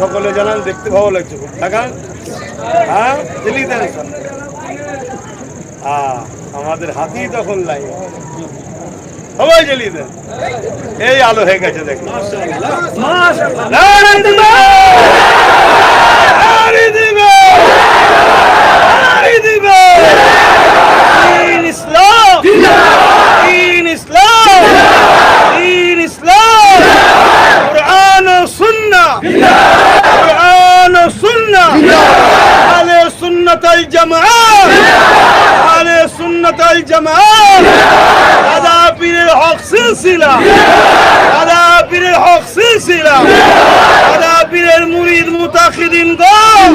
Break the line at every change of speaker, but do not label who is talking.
সকলে জানান, দেখতে ভালো লাগছে খুব। দেখান, হ্যাঁ জ্বালিয়ে দেন সব। আমাদের হাতি তখন লাইন, সবাই জ্বালিয়ে দেন। এই আলো হয়ে গেছে দেখুন। দাদা পীরের হক সিলসিলা, দাদা পীরের হক সিলসিলা, দাদা পীরের মুরিদ মুতাকিদিন গণ।